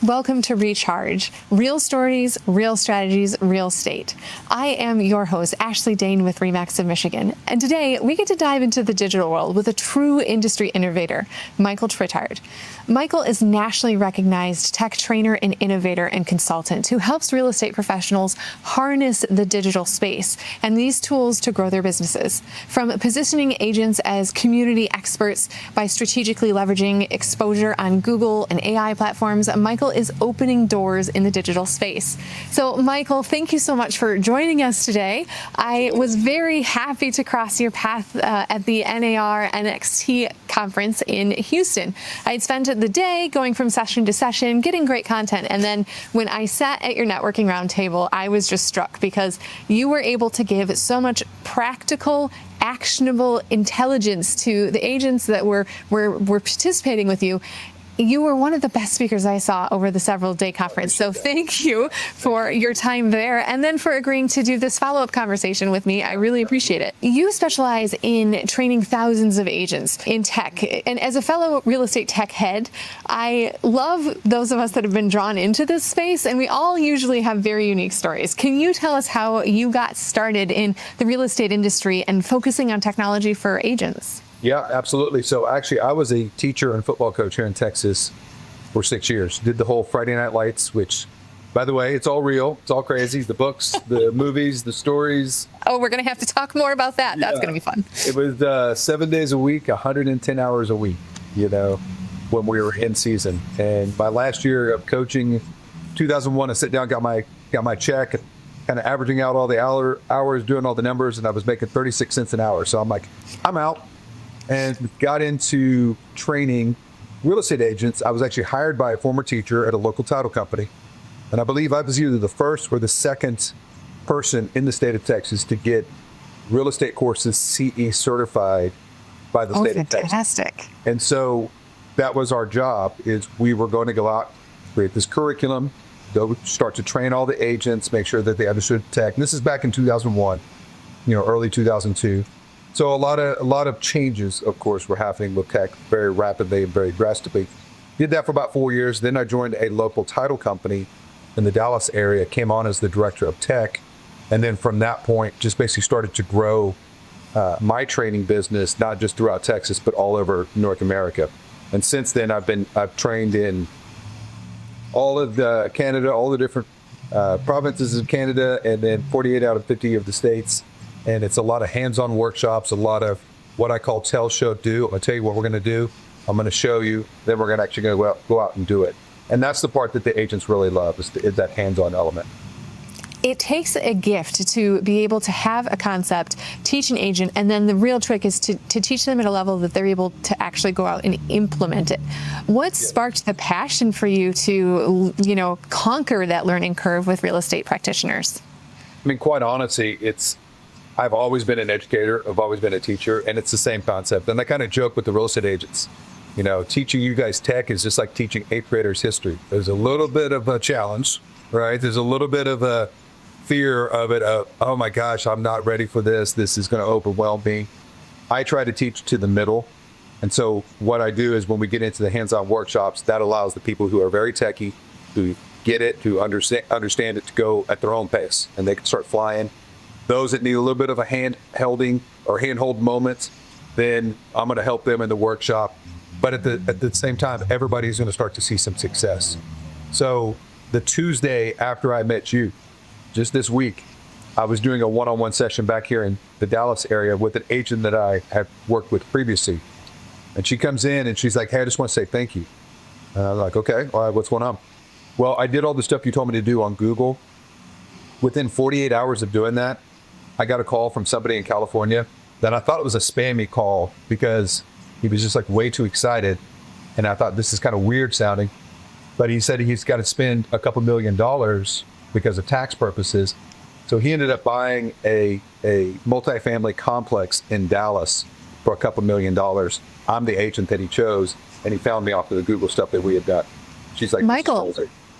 Welcome to Recharge, real stories, real strategies, real estate. I am your host, Ashley Dane with RE/MAX of Michigan. And today we get to dive into the digital world with a true industry innovator, Michael Tritthart. Michael is nationally recognized tech trainer and innovator and consultant who helps real estate professionals harness the digital space and these tools to grow their businesses. From positioning agents as community experts by strategically leveraging exposure on Google and AI platforms, Michael is opening doors in the digital space. So Michael, thank you so much for joining us today. I was very happy to cross your path at the NAR NXT conference in Houston. I'd spent the day going from session to session, getting great content. And then when I sat at your networking roundtable, I was just struck because you were able to give so much practical, actionable intelligence to the agents that were participating with you. You were one of the best speakers I saw over the several-day conference. So thank you for your time there and then for agreeing to do this follow-up conversation with me. I really appreciate it. You specialize in training thousands of agents in tech. And as a fellow real estate tech head, I love those of us that have been drawn into this space, and we all usually have very unique stories. Can you tell us how you got started in the real estate industry and focusing on technology for agents? Yeah, absolutely. So actually, I was a teacher and football coach here in Texas for 6 years. Did the whole Friday Night Lights, which, by the way, it's all real. It's all crazy. The books, the movies, the stories. Oh, we're going to have to talk more about that. That's going to be fun. It was 7 days a week, 110 hours a week, when we were in season. And my last year of coaching, 2001, I sat down, got my check, kind of averaging out all the hours, doing all the numbers, and I was making 36 cents an hour. So I'm like, I'm out. And got into training real estate agents. I was actually hired by a former teacher at a local title company. And I believe I was either the first or the second person in the state of Texas to get real estate courses CE certified by the state of Texas. Fantastic. And so that was our job, is we were going to go out, create this curriculum, go start to train all the agents, make sure that they understood tech. And this is back in 2001, early 2002. So a lot of changes, of course, were happening with tech very rapidly and very drastically. Did that for about 4 years. Then I joined a local title company in the Dallas area, came on as the director of tech. And then from that point, just basically started to grow my training business, not just throughout Texas, but all over North America. And since then, I've trained in all of Canada, all the different provinces of Canada, and then 48 out of 50 of the states. And it's a lot of hands-on workshops, a lot of what I call tell, show, do. I'm going to tell you what we're going to do. I'm going to show you. Then we're going to go out and do it. And that's the part that the agents really love, is that hands-on element. It takes a gift to be able to have a concept, teach an agent, and then the real trick is to teach them at a level that they're able to actually go out and implement it. What sparked the passion for you to, conquer that learning curve with real estate practitioners? I mean, quite honestly, I've always been an educator, I've always been a teacher, and it's the same concept. And I kind of joke with the real estate agents, teaching you guys tech is just like teaching 8th graders history. There's a little bit of a challenge, right? There's a little bit of a fear of it, oh my gosh, I'm not ready for this. This is going to overwhelm me. I try to teach to the middle. And so what I do is when we get into the hands-on workshops, that allows the people who are very techie to get it, to understand it, to go at their own pace, and they can start flying. Those that need a little bit of a handhold moment, then I'm going to help them in the workshop. But at the same time, everybody's going to start to see some success. So the Tuesday after I met you, just this week, I was doing a one-on-one session back here in the Dallas area with an agent that I had worked with previously. And she comes in and she's like, hey, I just want to say thank you. And I'm like, okay, all right, what's going on? Well, I did all the stuff you told me to do on Google. Within 48 hours of doing that, I got a call from somebody in California that I thought it was a spammy call because he was just like way too excited. And I thought, this is kind of weird sounding. But he said he's got to spend a couple $1 million because of tax purposes. So he ended up buying a multifamily complex in Dallas for a couple $1 million. I'm the agent that he chose, and he found me off of the Google stuff that we had done. She's like, Michael,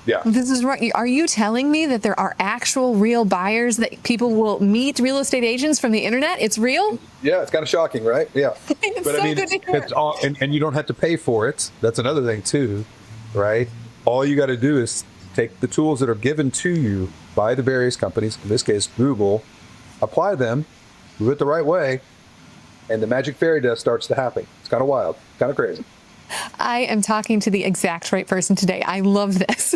yeah. this is right. Are you telling me that there are actual real buyers, that people will meet real estate agents from the internet? It's real? Yeah, it's kind of shocking, right? Yeah. It's But so I mean, good to hear. it's all, and you don't have to pay for it. That's another thing too, right? All you got to do is take the tools that are given to you by the various companies, in this case, Google, apply them, do it the right way, and the magic fairy dust starts to happen. It's kind of wild, kind of crazy. I am talking to the exact right person today. I love this.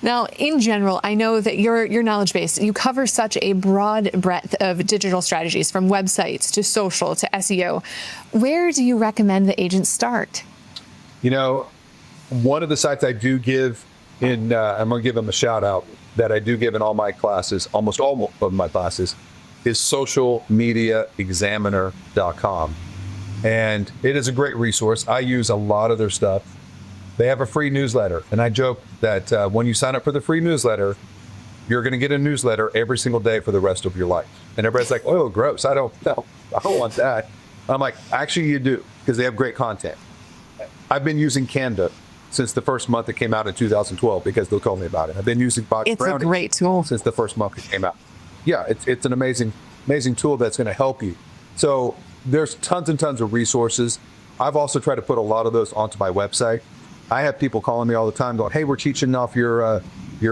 Now, in general, I know that your knowledge base, you cover such a broad breadth of digital strategies, from websites to social to SEO. Where do you recommend the agents start? You know, one of the sites I do give in, I'm going to give them a shout out, that I do give in all my classes, almost all of my classes, is socialmediaexaminer.com. And it is a great resource. I use a lot of their stuff. They have a free newsletter. And I joke that when you sign up for the free newsletter, you're going to get a newsletter every single day for the rest of your life. And everybody's like, oh, gross. I don't want that. I'm like, actually, you do, because they have great content. I've been using Canva since the first month it came out in 2012, because they told me about it. I've been using Box Brownie. It's a great tool. Since the first month it came out. Yeah, it's an amazing tool that's going to help you. So there's tons and tons of resources. I've also tried to put a lot of those onto my website. I have people calling me all the time going, hey, we're teaching off your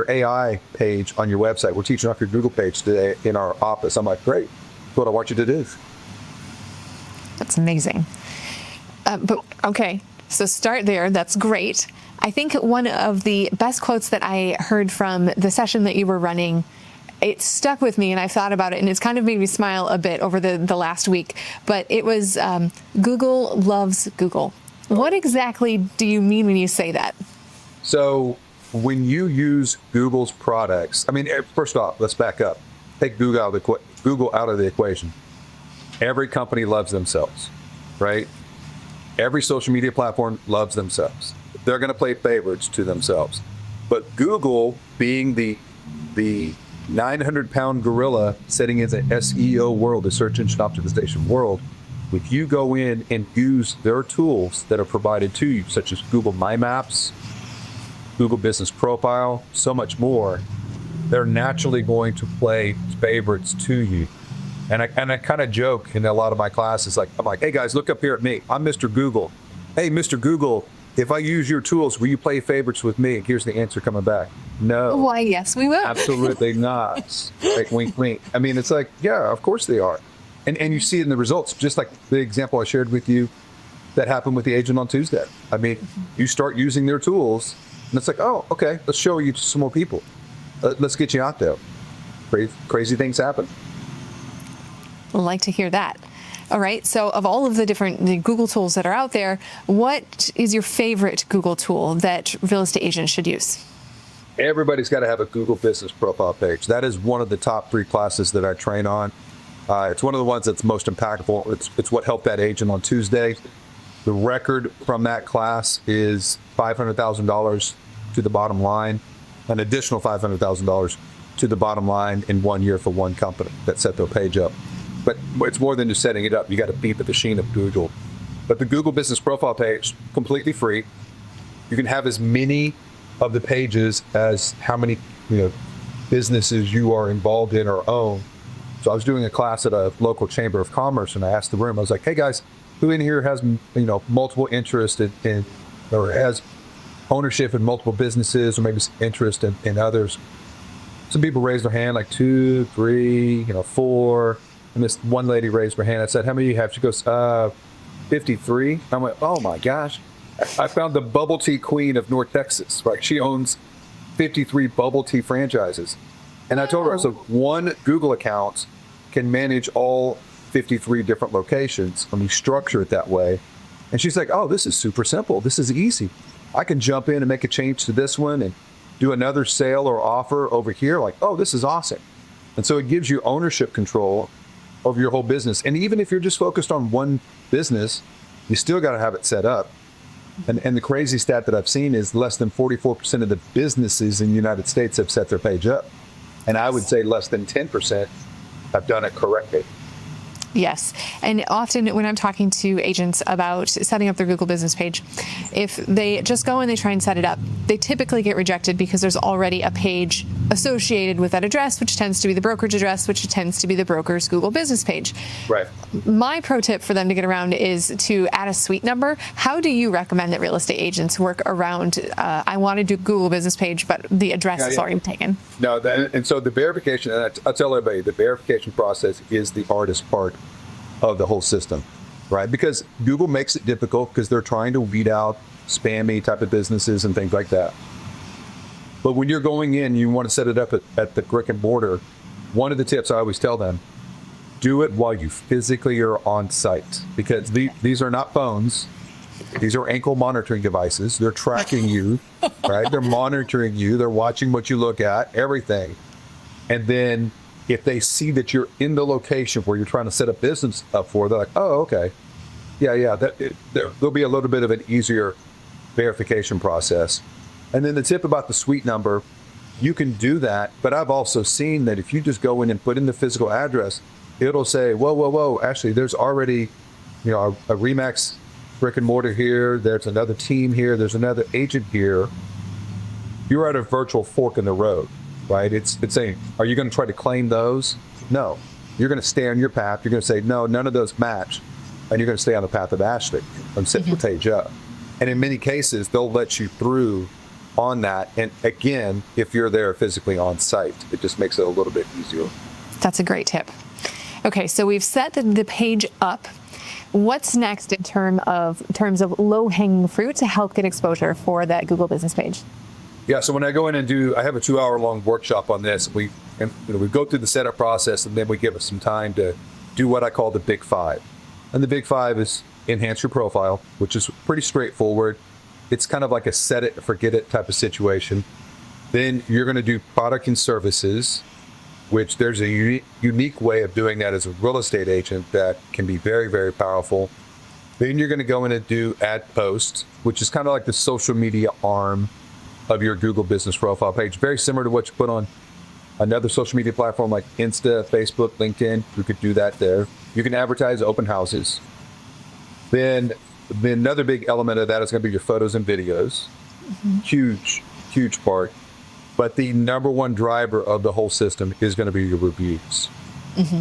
AI page on your website. We're teaching off your Google page today in our office. I'm like, great. That's what I want you to do. That's amazing. But okay, so start there. That's great. I think one of the best quotes that I heard from the session that you were running, it stuck with me, and I've thought about it, and it's kind of made me smile a bit over the last week. But it was, Google loves Google. What exactly do you mean when you say that? So when you use Google's products, I mean, first off, let's back up. Take Google out of the equation. Every company loves themselves, right? Every social media platform loves themselves. They're going to play favorites to themselves. But Google, being the 900-pound gorilla sitting in the SEO world, the search engine optimization world, if you go in and use their tools that are provided to you, such as Google My Maps, Google Business Profile, so much more, they're naturally going to play favorites to you. And I kind of joke in a lot of my classes, I'm like, hey guys, look up here at me. I'm Mr. Google. Hey, Mr. Google, if I use your tools, will you play favorites with me? Here's the answer coming back. No. Why, yes, we will. Absolutely not. Like, wink, wink. I mean, it's like, yeah, of course they are. And you see it in the results, just like the example I shared with you that happened with the agent on Tuesday. I mean, you start using their tools, and it's like, oh, okay, let's show you to some more people. Let's get you out there. Crazy things happen. I'd like to hear that. All right, so of all of the Google tools that are out there, what is your favorite Google tool that real estate agents should use? Everybody's got to have a Google Business Profile page. That is one of the top 3 classes that I train on. It's one of the ones that's most impactful. It's what helped that agent on Tuesday. The record from that class is $500,000 to the bottom line, an additional $500,000 to the bottom line in 1 year for one company that set their page up. But it's more than just setting it up. You got to beat the machine of Google. But the Google Business Profile page, completely free. You can have as many of the pages as how many businesses you are involved in or own. So I was doing a class at a local chamber of commerce, and I asked the room, I was like, hey guys, who in here has multiple interests in or has ownership in multiple businesses, or maybe interest in others? Some people raised their hand, like 2, 3, 4. And this one lady raised her hand. I said, how many do you have? She goes, 53. I went, oh my gosh. I found the bubble tea queen of North Texas, right? She owns 53 bubble tea franchises. And I told her, so one Google account can manage all 53 different locations when you structure it that way. And she's like, oh, this is super simple. This is easy. I can jump in and make a change to this one and do another sale or offer over here. Like, oh, this is awesome. And so it gives you ownership control over your whole business. And even if you're just focused on one business, you still got to have it set up. And the crazy stat that I've seen is less than 44% of the businesses in the United States have set their page up. And I would say less than 10% have done it correctly. Yes. And often when I'm talking to agents about setting up their Google business page, if they just go and they try and set it up, they typically get rejected because there's already a page associated with that address, which tends to be the brokerage address, which tends to be the broker's Google business page. Right. My pro tip for them to get around is to add a suite number. How do you recommend that real estate agents work around, I want to do Google business page, but the address is already taken? No, and so the verification, and I tell everybody, the verification process is the hardest part of the whole system, right? Because Google makes it difficult because they're trying to weed out spammy type of businesses and things like that. But when you're going in, you want to set it up at the brick and mortar. One of the tips I always tell them, do it while you physically are on site, because these are not phones. These are ankle monitoring devices. They're tracking you, right? They're monitoring you. They're watching what you look at, everything. And then if they see that you're in the location where you're trying to set a business up for, they're like, oh, okay. Yeah. There'll be a little bit of an easier verification process. And then the tip about the suite number, you can do that. But I've also seen that if you just go in and put in the physical address, it'll say, whoa, Ashley, there's already, a RE/MAX brick and mortar here. There's another team here. There's another agent here. You're at a virtual fork in the road, right? It's saying, are you going to try to claim those? No. You're going to stay on your path. You're going to say, no, none of those match. And you're going to stay on the path of Ashley and set the page up. And in many cases, they'll let you through on that. And again, if you're there physically on site, it just makes it a little bit easier. That's a great tip. Okay, so we've set the page up. What's next in terms of low-hanging fruit to help get exposure for that Google business page? Yeah, so when I go in and I have a 2-hour-long workshop on this. We go through the setup process, and then we give us some time to do what I call the Big Five. And the Big Five is enhance your profile, which is pretty straightforward. It's kind of like a set it, forget it type of situation. Then you're going to do product and services, which there's a unique way of doing that as a real estate agent that can be very, very powerful. Then you're going to go in and do ad posts, which is kind of like the social media arm of your Google business profile page. Very similar to what you put on another social media platform like Insta, Facebook, LinkedIn. You could do that there. You can advertise open houses. Then another big element of that is going to be your photos and videos. Huge part. But the number one driver of the whole system is going to be your reviews.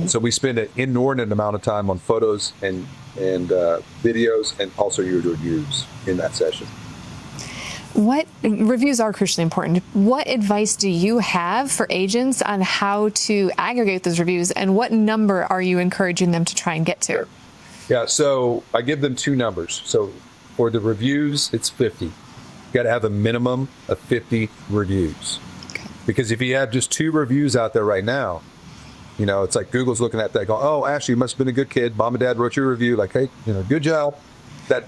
So we spend an inordinate amount of time on photos and videos, and also your reviews in that session. What reviews are crucially important? What advice do you have for agents on how to aggregate those reviews, and what number are you encouraging them to try and get to? Yeah, so I give them two numbers. So for the reviews, it's 50. You got to have a minimum of 50 reviews. Okay. Because if you have just 2 reviews out there right now, it's like Google's looking at that going, oh, Ashley, you must have been a good kid. Mom and dad wrote your review. Like, hey, good job. That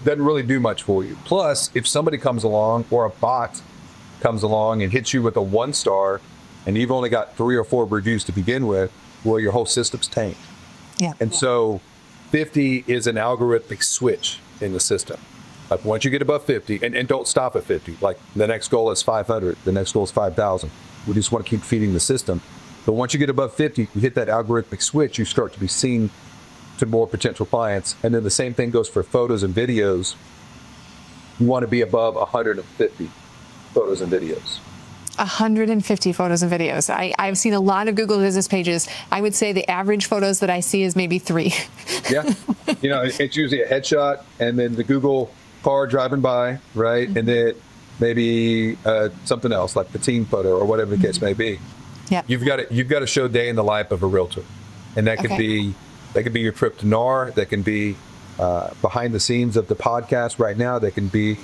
doesn't really do much for you. Plus, if somebody comes along or a bot comes along and hits you with a 1-star and you've only got 3 or 4 reviews to begin with, well, your whole system's tanked. Yeah. And so 50 is an algorithmic switch in the system. Like once you get above 50, and don't stop at 50, like the next goal is 500, the next goal is 5,000. We just want to keep feeding the system. But once you get above 50, you hit that algorithmic switch, you start to be seen to more potential clients. And then the same thing goes for photos and videos. You want to be above 150 photos and videos. 150 photos and videos. I've seen a lot of Google business pages. I would say the average photos that I see is maybe 3. Yeah. It's usually a headshot and then the Google car driving by, right? And then maybe something else like the team photo or whatever the case may be. Yeah. You've got to show day in the life of a realtor. And that could be your trip to NAR. That can be behind the scenes of the podcast right now. That can be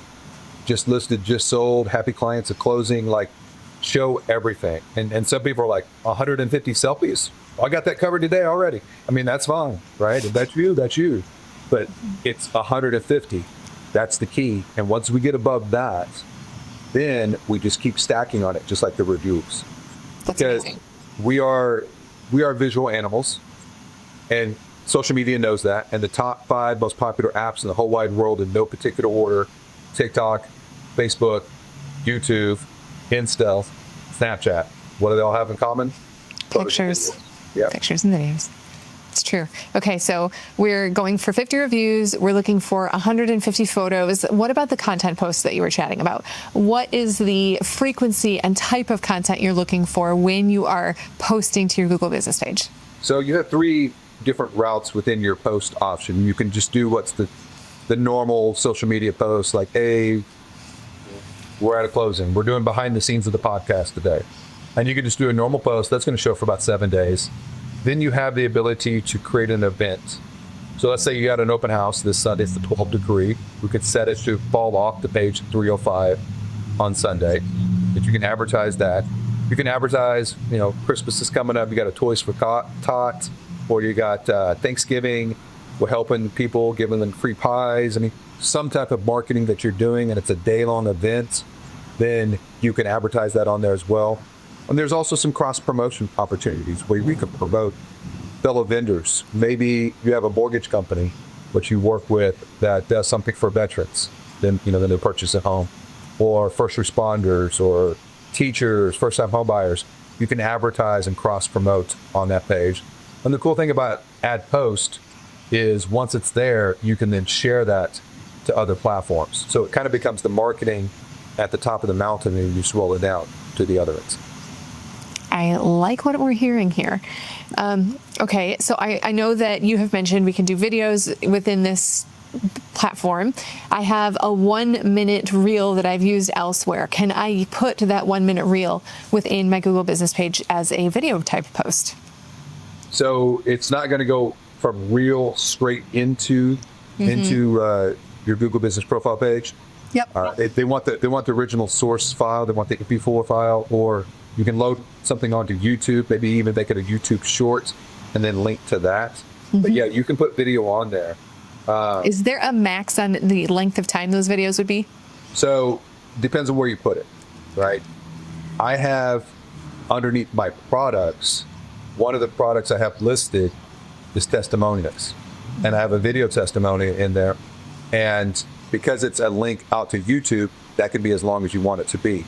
just listed, just sold, happy clients at closing, like show everything. And some people are like, 150 selfies? I got that covered today already. I mean, that's fine, right? If that's you. But it's 150. That's the key. And once we get above that, then we just keep stacking on it, just like the reviews. That's because amazing. we are visual animals. And social media knows that. And the top 5 most popular apps in the whole wide world in no particular order: TikTok, Facebook, YouTube, Insta, Snapchat. What do they all have in common? Pictures. Yeah. Pictures and videos. That's true. Okay, so we're going for 50 reviews. We're looking for 150 photos. What about the content posts that you were chatting about? What is the frequency and type of content you're looking for when you are posting to your Google business page? So you have 3 different routes within your post option. You can just do what's the normal social media posts, like, hey, we're at a closing. We're doing behind the scenes of the podcast today. And you can just do a normal post. That's going to show for about 7 days. Then you have the ability to create an event. So let's say you got an open house this Sunday, it's the 12th degree. We could set it to fall off the page at 3:05 on Sunday. If you can advertise that. You can advertise, Christmas is coming up. You got a Toys for Tot, or you got Thanksgiving. We're helping people, giving them free pies. I mean, some type of marketing that you're doing, and it's a day-long event, then you can advertise that on there as well. And there's also some cross-promotion opportunities where we can promote fellow vendors. Maybe you have a mortgage company which you work with that does something for veterans, then they'll purchase a home, or first responders, or teachers, first-time home buyers. You can advertise and cross-promote on that page. And the cool thing about Add Post is once it's there, you can then share that to other platforms. So it kind of becomes the marketing at the top of the mountain, and you just roll it down to the other ends. I like what we're hearing here. Okay, so I know that you have mentioned we can do videos within this platform. I have a 1-minute reel that I've used elsewhere. Can I put that 1-minute reel within my Google business page as a video type post? So it's not going to go from reel straight into your Google business profile page. Yep. They want the original source file. They want the MP4 file, or you can load something onto YouTube, maybe even make it a YouTube short and then link to that. But yeah, you can put video on there. Is there a max on the length of time those videos would be? So depends on where you put it, right? I have underneath my products, one of the products I have listed is testimonials. And I have a video testimony in there. And because it's a link out to YouTube, that can be as long as you want it to be.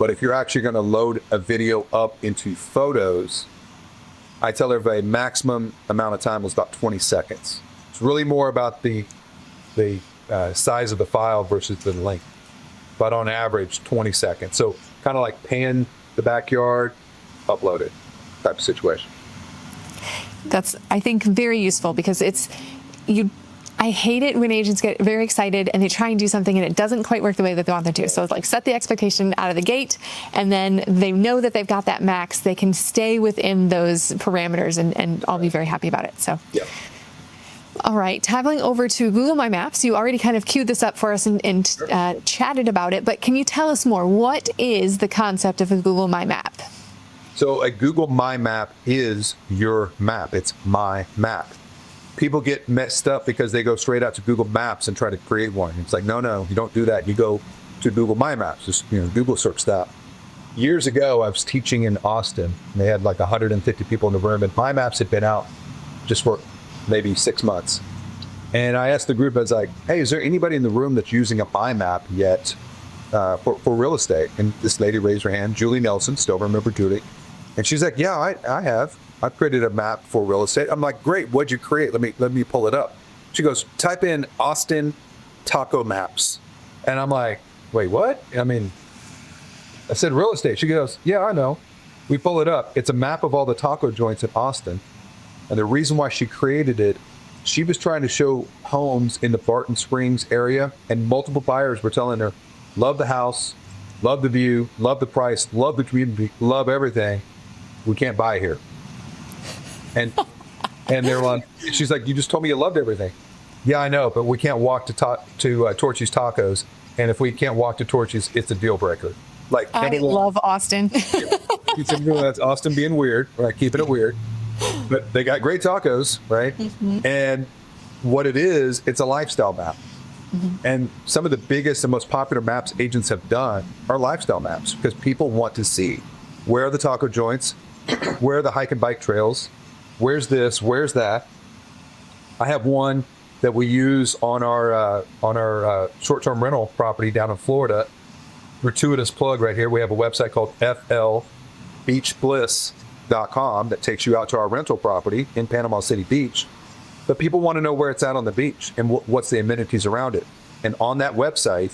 But if you're actually going to load a video up into photos, I tell everybody maximum amount of time was about 20 seconds. It's really more about the size of the file versus the length. But on average, 20 seconds. So kind of like pan the backyard, upload it type of situation. That's, I think, very useful because I hate it when agents get very excited and they try and do something and it doesn't quite work the way that they want them to. So it's like set the expectation out of the gate, and then they know that they've got that max. They can stay within those parameters, and I'll be very happy about it. So. Yeah. All right, traveling over to Google My Maps, you already kind of queued this up for us and chatted about it, but can you tell us more? What is the concept of a Google My Map? So a Google My Map is your map. It's my map. People get messed up because they go straight out to Google Maps and try to create one. It's like, no, you don't do that. You go to Google My Maps, just Google search that. Years ago, I was teaching in Austin, and they had like 150 people in the room, and My Maps had been out just for maybe 6 months. And I asked the group, I was like, hey, is there anybody in the room that's using a My Map yet for real estate? And this lady raised her hand, Julie Nelson, still remember Julie. And she's like, yeah, I have. I've created a map for real estate. I'm like, great, what'd you create? Let me pull it up. She goes, type in Austin taco maps. And I'm like, wait, what? I said real estate. She goes, yeah, I know. We pull it up. It's a map of all the taco joints in Austin. And the reason why she created it, she was trying to show homes in the Barton Springs area, and multiple buyers were telling her, love the house, love the view, love the price, love the community, love everything. We can't buy here. And they're like, she's like, you just told me you loved everything. Yeah, I know, but we can't walk to Torchy's Tacos. And if we can't walk to Torchy's, it's a deal breaker. Like, I love Austin. That's Austin being weird, right? Keeping it weird. But they got great tacos, right? And what it is, it's a lifestyle map. And some of the biggest and most popular maps agents have done are lifestyle maps, because people want to see where are the taco joints, where are the hike and bike trails, where's this, where's that. I have one that we use on our short-term rental property down in Florida. Gratuitous plug right here. We have a website called FL Beach Bliss. google.com that takes you out to our rental property in Panama City Beach. But people want to know where it's at on the beach and what's the amenities around it. And on that website,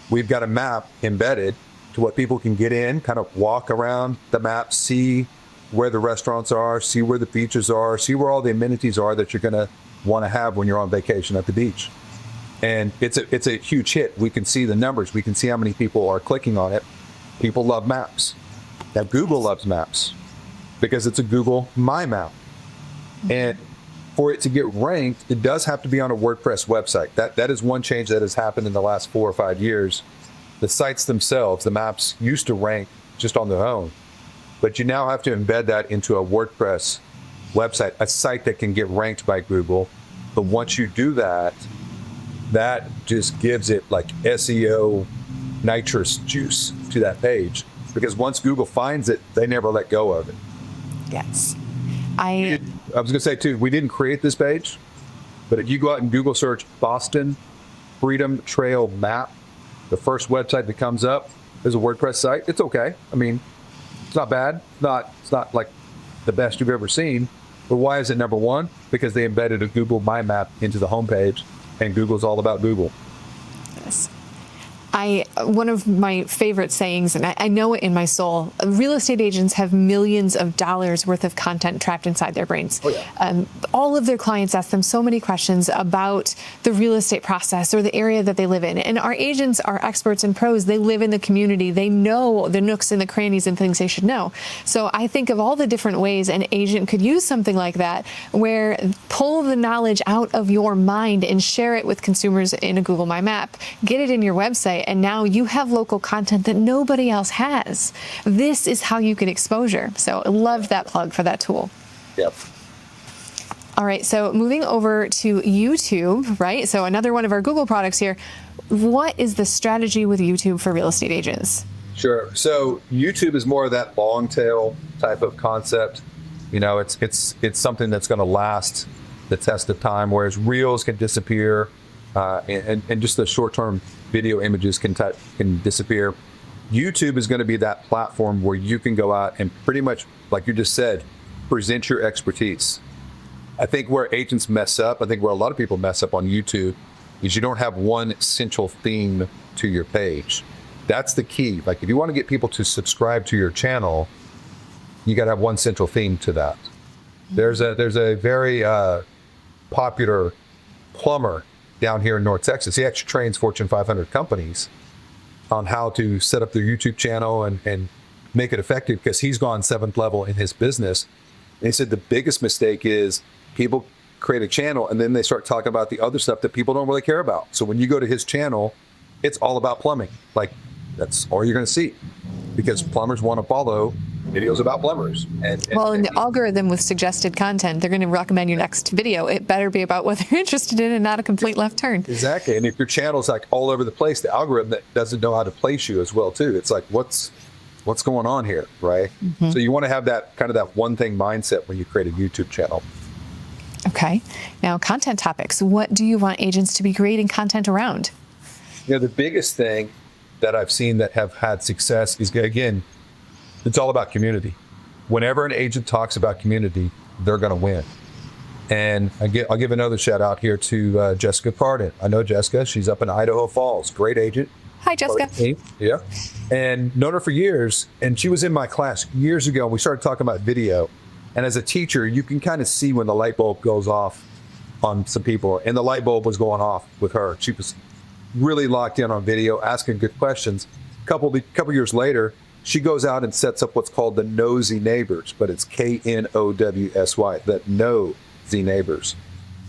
we've got a map embedded to what people can get in, kind of walk around the map, see where the restaurants are, see where the beaches are, see where all the amenities are that you're going to want to have when you're on vacation at the beach. And it's a huge hit. We can see the numbers. We can see how many people are clicking on it. People love maps. Now, Google loves maps because it's a Google My Map. And for it to get ranked, it does have to be on a WordPress website. That is one change that has happened in the last 4 or 5 years. The sites themselves, the maps used to rank just on their own, but you now have to embed that into a WordPress website, a site that can get ranked by Google. But once you do that, that just gives it like SEO nitrous juice to that page, because once Google finds it, they never let go of it. Yes. I was going to say too, we didn't create this page, but if you go out and Google search Boston Freedom Trail Map, the first website that comes up is a WordPress site. It's okay. I mean, it's not bad. It's not like the best you've ever seen. But why is it number one? Because they embedded a Google My Map into the homepage, and Google's all about Google. Yes. One of my favorite sayings, and I know it in my soul, real estate agents have millions of dollars worth of content trapped inside their brains. Oh, yeah. All of their clients ask them so many questions about the real estate process or the area that they live in. And our agents are experts and pros. They live in the community. They know the nooks and the crannies and things they should know. So I think of all the different ways an agent could use something like that, where pull the knowledge out of your mind and share it with consumers in a Google My Map, get it in your website, and now you have local content that nobody else has. This is how you get exposure. So I love that plug for that tool. Yep. All right, so moving over to YouTube, right? So another one of our Google products here. What is the strategy with YouTube for real estate agents? Sure. So YouTube is more of that long tail type of concept. You know, it's something that's going to last the test of time, whereas Reels can disappear, and just the short-term video images can disappear. YouTube is going to be that platform where you can go out and pretty much, like you just said, present your expertise. I think where agents mess up, I think where a lot of people mess up on YouTube, is you don't have one central theme to your page. That's the key. Like, if you want to get people to subscribe to your channel, you got to have one central theme to that. There's a very popular plumber down here in North Texas. He actually trains Fortune 500 companies on how to set up their YouTube channel and make it effective, because he's gone 7th level in his business. And he said the biggest mistake is people create a channel and then they start talking about the other stuff that people don't really care about. So when you go to his channel, it's all about plumbing. Like, that's all you're going to see, because plumbers want to follow videos about plumbers. And the algorithm with suggested content, they're going to recommend your next video. It better be about what they're interested in and not a complete left turn. Exactly. And if your channel's like all over the place, the algorithm that doesn't know how to place you as well too. It's like, what's going on here, right? Mm-hmm. So you want to have that kind of that one thing mindset when you create a YouTube channel. Okay. Now, content topics. What do you want agents to be creating content around? You know, the biggest thing that I've seen that have had success is, again, it's all about community. Whenever an agent talks about community, they're going to win. And I'll give another shout out here to Jessica Pardon. I know Jessica. She's up in Idaho Falls. Great agent. Hi, Jessica. Yeah. And known her for years. And she was in my class years ago. And we started talking about video. And as a teacher, you can kind of see when the light bulb goes off on some people. And the light bulb was going off with her. She was really locked in on video, asking good questions. Couple years later, she goes out and sets up what's called the Nosy Neighbors, but it's KNOWSY, that Nosy Neighbors.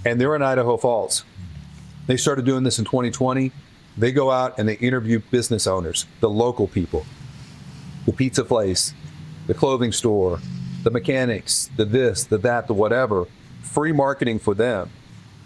And they're in Idaho Falls. They started doing this in 2020. They go out and they interview business owners, the local people, the pizza place, the clothing store, the mechanics, the this, the that, the whatever. Free marketing for them,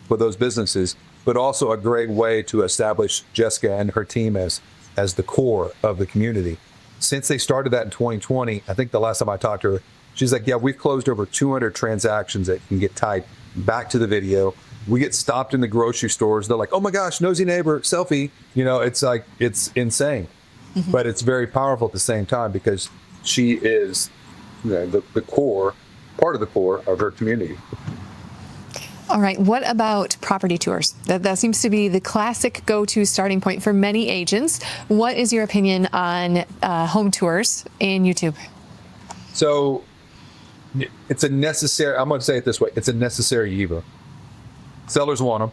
for those businesses, but also a great way to establish Jessica and her team as the core of the community. Since they started that in 2020, I think the last time I talked to her, she's like, yeah, we've closed over 200 transactions that can get tied back to the video. We get stopped in the grocery stores. They're like, oh my gosh, nosy neighbor, selfie. You know, it's like, it's insane. Mm-hmm. But it's very powerful at the same time, because she is the core, part of the core of her community. All right. What about property tours? That seems to be the classic go-to starting point for many agents. What is your opinion on home tours in YouTube? So it's a necessary, I'm going to say it this way, it's a necessary evil. Sellers want them.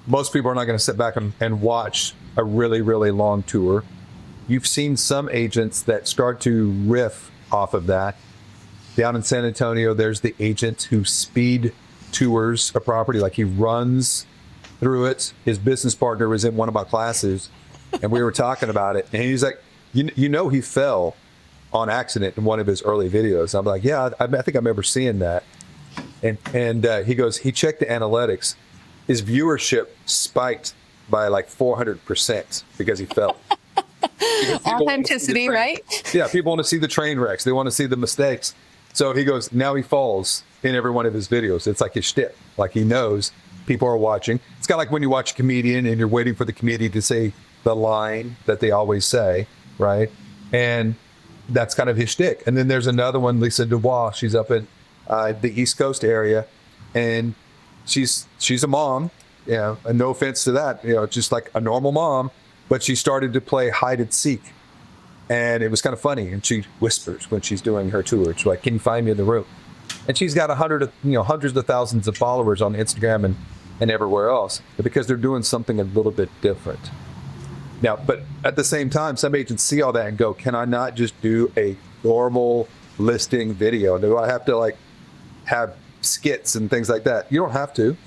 Most people are not going to sit back and watch a really, really long tour. You've seen some agents that start to riff off of that. Down in San Antonio, there's the agent who speed tours a property, like he runs through it. His business partner was in one of my classes, and we were talking about it, and he's like, you know, he fell on accident in one of his early videos. I'm like, yeah, I think I remember seeing that. And he goes, he checked the analytics. His viewership spiked by like 400% because he fell. Authenticity, right? Yeah, people want to see the train wrecks. They want to see the mistakes. So he goes, now he falls in every one of his videos. It's like his shtick. Like he knows people are watching. It's kind of like when you watch a comedian and you're waiting for the comedian to say the line that they always say, right? And that's kind of his shtick. And then there's another one, Lisa Dubois. She's up in the East Coast area, and she's a mom. Yeah, and no offense to that, just like a normal mom. But she started to play hide and seek. And it was kind of funny. And she whispers when she's doing her tour. She's like, can you find me in the room? And she's got hundreds of thousands of followers on Instagram and everywhere else, because they're doing something a little bit different. Now, but at the same time, some agents see all that and go, can I not just do a normal listing video? Do I have to like have skits and things like that? You don't have to.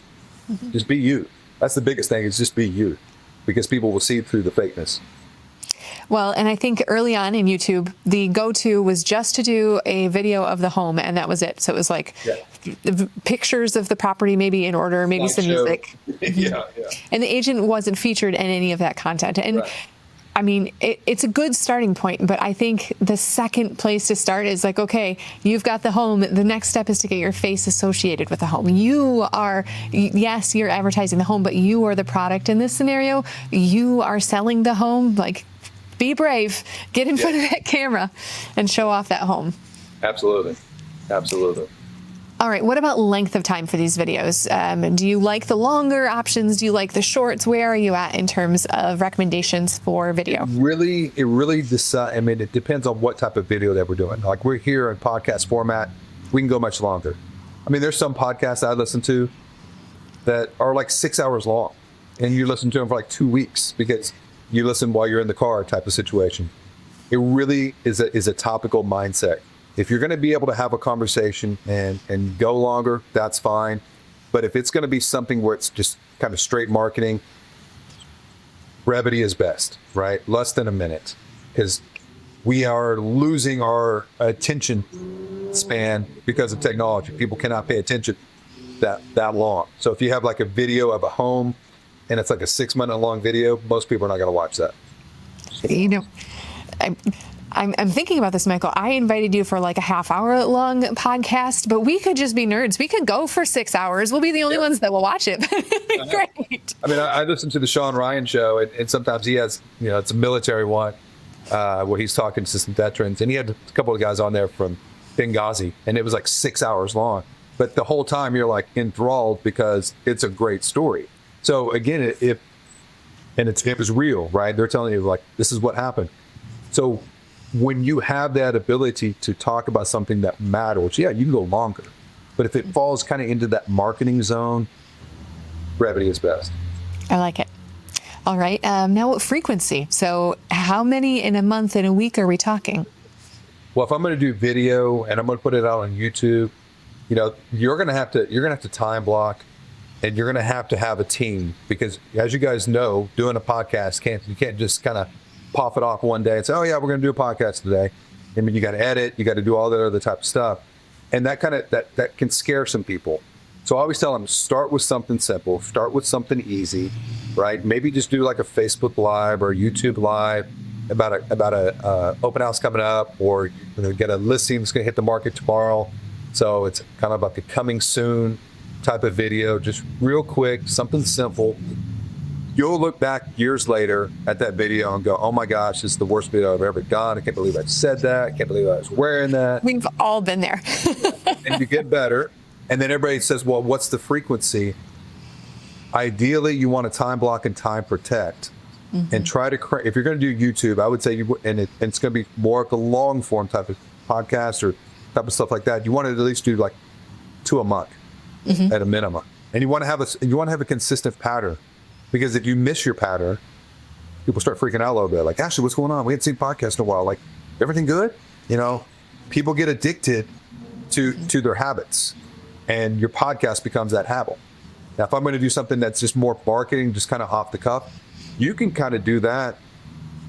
Mm-hmm. Just be you. That's the biggest thing, is just be you, because people will see through the fakeness. Well, and I think early on in YouTube, the go-to was just to do a video of the home, and that was it. So it was like pictures of the property, maybe in order, maybe some music. Yeah. And the agent wasn't featured in any of that content. And I mean, it's a good starting point, but I think the second place to start is like, okay, you've got the home. The next step is to get your face associated with the home. You are, yes, you're advertising the home, but you are the product in this scenario. You are selling the home. Like, be brave, get in front of that camera and show off that home. Absolutely. All right. What about length of time for these videos? Do you like the longer options? Do you like the shorts? Where are you at in terms of recommendations for video? It really decides. I mean, it depends on what type of video that we're doing. Like, we're here in podcast format, we can go much longer. I mean, there's some podcasts I listen to that are like 6 hours long, and you listen to them for like 2 weeks because you listen while you're in the car type of situation. It really is a topical mindset. If you're going to be able to have a conversation and go longer, that's fine. But if it's going to be something where it's just kind of straight marketing, brevity is best, right? Less than a minute, because we are losing our attention span because of technology. People cannot pay attention that long. So if you have like a video of a home and it's like a 6 minute long video, most people are not going to watch that. You know, I'm thinking about this, Michael. I invited you for like a half-hour long podcast, but we could just be nerds. We could go for 6 hours. We'll be the only ones that will watch it. Great. I mean, I listen to the Sean Ryan show, and sometimes he has, it's a military one where he's talking to some veterans, and he had a couple of guys on there from Benghazi, and it was like 6 hours long. But the whole time you're like enthralled because it's a great story. So again, it was real, right? They're telling you like, this is what happened. So when you have that ability to talk about something that matters, you can go longer. But if it falls kind of into that marketing zone, brevity is best. I like it. All right. Now what frequency? So how many in a month, in a week are we talking? Well, if I'm going to do video and I'm going to put it out on YouTube, you're going to have to time block. And you're going to have a team, because as you guys know, doing a podcast, you can't just kind of pop it off one day and say, oh yeah, we're going to do a podcast today. I mean, you got to edit, you got to do all that other type of stuff. And that can scare some people. So I always tell them, start with something simple, start with something easy, right? Maybe just do like a Facebook Live or YouTube Live about a open house coming up, or get a listing that's going to hit the market tomorrow. So it's kind of like a coming soon type of video, just real quick, something simple. You'll look back years later at that video and go, oh my gosh, this is the worst video I've ever done. I can't believe I said that. I can't believe I was wearing that. We've all been there. And you get better. And then everybody says, well, what's the frequency? Ideally, you want to time block and time protect. And try to, if you're going to do YouTube, I would say, it's going to be more of a long form type of podcast or type of stuff like that. You want to at least do like 2 a month at a minimum. And you want to have a consistent pattern, because if you miss your pattern, people start freaking out a little bit. Like, Ashley, what's going on? We haven't seen podcasts in a while. Like, everything good? You know, people get addicted to their habits, and your podcast becomes that habit. Now, if I'm going to do something that's just more marketing, just kind of off the cuff, you can kind of do that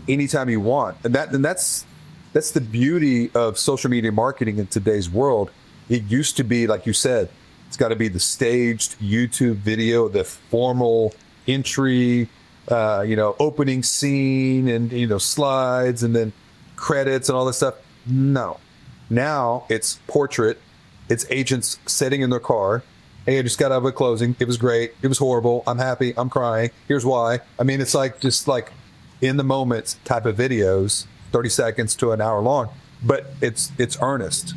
anytime you want. And that's the beauty of social media marketing in today's world. It used to be, like you said, it's got to be the staged YouTube video, the formal entry, opening scene and, slides and then credits and all this stuff. No. Now it's portrait. It's agents sitting in their car. Hey, I just got out of a closing. It was great. It was horrible. I'm happy. I'm crying. Here's why. I mean, it's like just like in the moment type of videos, 30 seconds to an hour long, but it's earnest.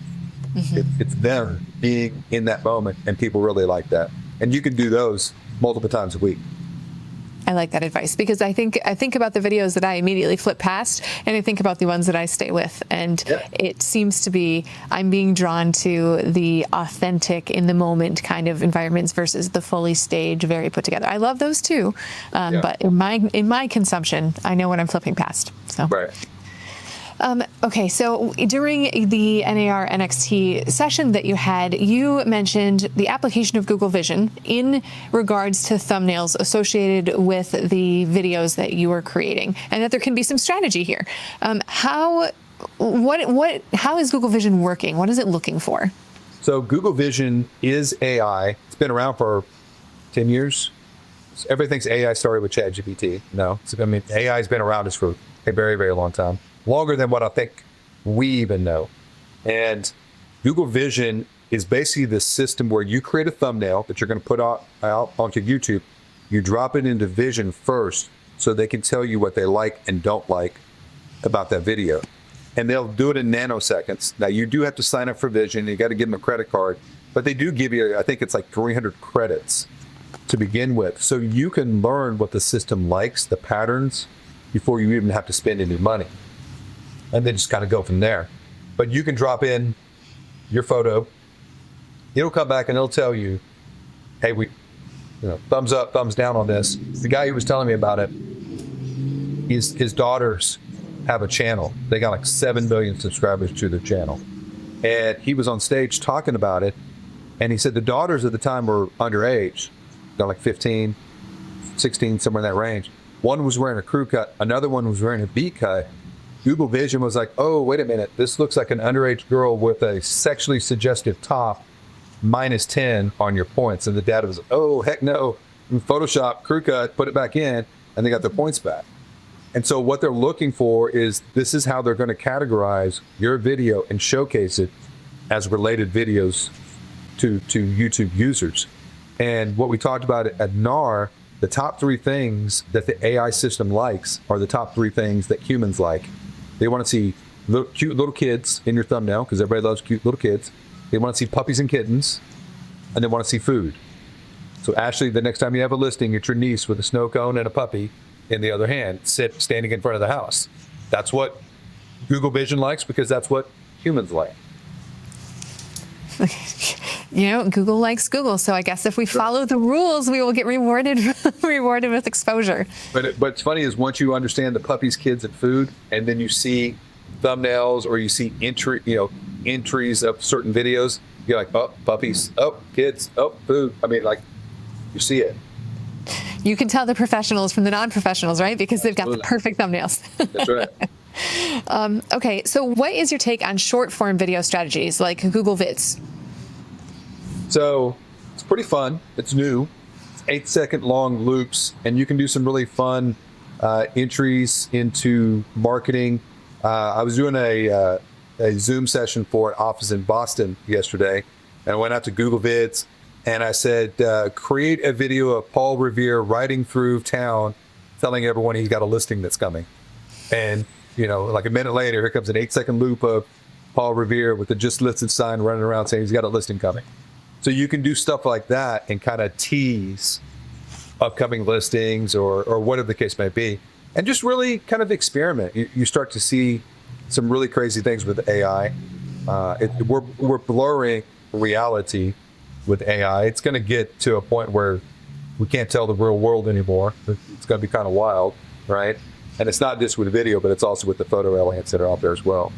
It's them being in that moment, and people really like that. And you can do those multiple times a week. I like that advice, because I think about the videos that I immediately flip past, and I think about the ones that I stay with. And it seems to be I'm being drawn to the authentic, in the moment kind of environments versus the fully staged, very put together. I love those too, but in my consumption, I know what I'm flipping past. So. Right. Okay, so during the NAR NXT session that you had, you mentioned the application of Google Vision in regards to thumbnails associated with the videos that you are creating, and that there can be some strategy here. How is Google Vision working? What is it looking for? So Google Vision is AI. It's been around for 10 years. Everything's AI started with ChatGPT. No, AI has been around us for a very, very long time. Longer than what I think we even know. And Google Vision is basically the system where you create a thumbnail that you're going to put out onto YouTube. You drop it into Vision first so they can tell you what they like and don't like about that video. And they'll do it in nanoseconds. Now, you do have to sign up for Vision. You got to give them a credit card. But they do give you, I think it's like 300 credits to begin with. So you can learn what the system likes, the patterns, before you even have to spend any money. And then just kind of go from there. But you can drop in your photo. It'll come back and it'll tell you, hey, thumbs up, thumbs down on this. The guy who was telling me about it, his daughters have a channel. They got like 7 million subscribers to their channel. And he was on stage talking about it. And he said the daughters at the time were underage. They're like 15, 16, somewhere in that range. One was wearing a crew cut. Another one was wearing a beat cut. Google Vision was like, oh, wait a minute. This looks like an underage girl with a sexually suggestive top, -10 on your points. And the dad was like, oh, heck no. Photoshop, crew cut, put it back in, and they got their points back. And so what they're looking for is, this is how they're going to categorize your video and showcase it as related videos to YouTube users. And what we talked about at NAR, the top 3 things that the AI system likes are the top 3 things that humans like. They want to see cute little kids in your thumbnail, because everybody loves cute little kids. They want to see puppies and kittens, and they want to see food. So Ashley, the next time you have a listing, it's your niece with a snow cone and a puppy in the other hand, standing in front of the house. That's what Google Vision likes, because that's what humans like. Google likes Google, so I guess if we follow the rules, we will get rewarded with exposure. But it's funny is, once you understand the puppies, kids, and food, and then you see thumbnails or you see entries of certain videos, you're like, oh, puppies, oh, kids, oh, food. I mean, like, you see it. You can tell the professionals from the non-professionals, right? Because they've got the perfect thumbnails. That's right. Okay, so what is your take on short-form video strategies like Google Vids? So it's pretty fun. It's new. It's 8-second long loops, and you can do some really fun entries into marketing. I was doing a Zoom session for an office in Boston yesterday, and I went out to Google Vids, and I said, create a video of Paul Revere riding through town telling everyone he's got a listing that's coming. And, like a minute later, here comes an 8-second loop of Paul Revere with the just listed sign running around saying he's got a listing coming. So you can do stuff like that and kind of tease upcoming listings or whatever the case may be, and just really kind of experiment. You start to see some really crazy things with AI. We're blurring reality with AI. It's going to get to a point where we can't tell the real world anymore. It's going to be kind of wild, right? And it's not just with video, but it's also with the photo elements that are out there as well.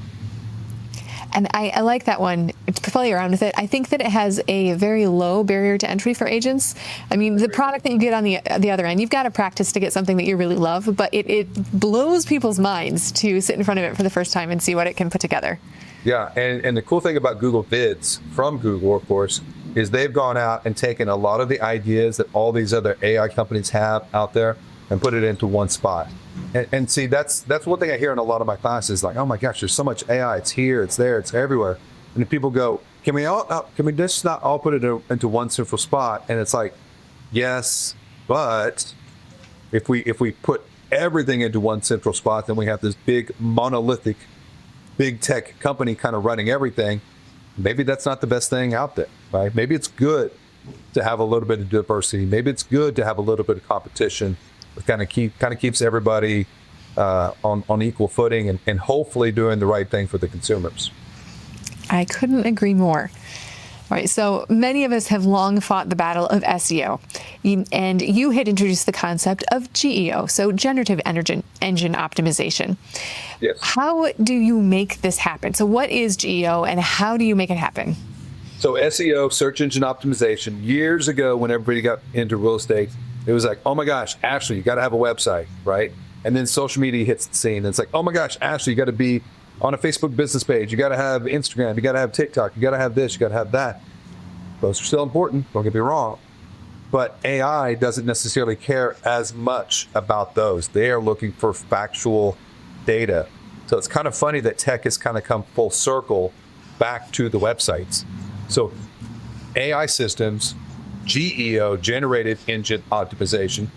And I like that one, to play around with it. I think that it has a very low barrier to entry for agents. I mean, the product that you get on the other end, you've got to practice to get something that you really love, but it blows people's minds to sit in front of it for the first time and see what it can put together. Yeah, and the cool thing about Google Vids, from Google, of course, is they've gone out and taken a lot of the ideas that all these other AI companies have out there and put it into one spot. And see, that's one thing I hear in a lot of my classes, like, oh my gosh, there's so much AI. It's here, it's there, it's everywhere. And people go, can we just not all put it into one central spot? And it's like, yes, but if we put everything into one central spot, then we have this big monolithic, big tech company kind of running everything. Maybe that's not the best thing out there, right? Maybe it's good to have a little bit of diversity. Maybe it's good to have a little bit of competition. It kind of keeps everybody on equal footing and hopefully doing the right thing for the consumers. I couldn't agree more. All right, so many of us have long fought the battle of SEO, and you had introduced the concept of GEO, so generative engine optimization. Yes. How do you make this happen? So what is GEO and how do you make it happen? So SEO, search engine optimization, years ago when everybody got into real estate, it was like, oh my gosh, Ashley, you got to have a website, right? And then social media hits the scene. And it's like, oh my gosh, Ashley, you got to be on a Facebook business page. You got to have Instagram. You got to have TikTok. You got to have this. You got to have that. Those are still important. Don't get me wrong. But AI doesn't necessarily care as much about those. They are looking for factual data. So it's kind of funny that tech has kind of come full circle back to the websites. So AI systems, GEO, generative engine optimization,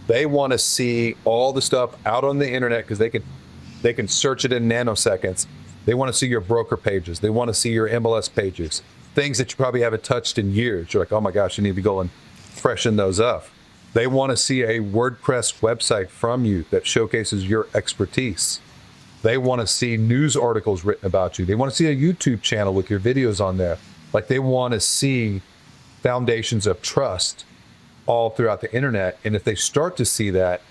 they want to see all the stuff out on the internet because they can search it in nanoseconds. They want to see your broker pages. They want to see your MLS pages, things that you probably haven't touched in years. You're like, oh my gosh, you need to go and freshen those up. They want to see a WordPress website from you that showcases your expertise. They want to see news articles written about you. They want to see a YouTube channel with your videos on there. Like, they want to see foundations of trust all throughout the internet. And if they start to see that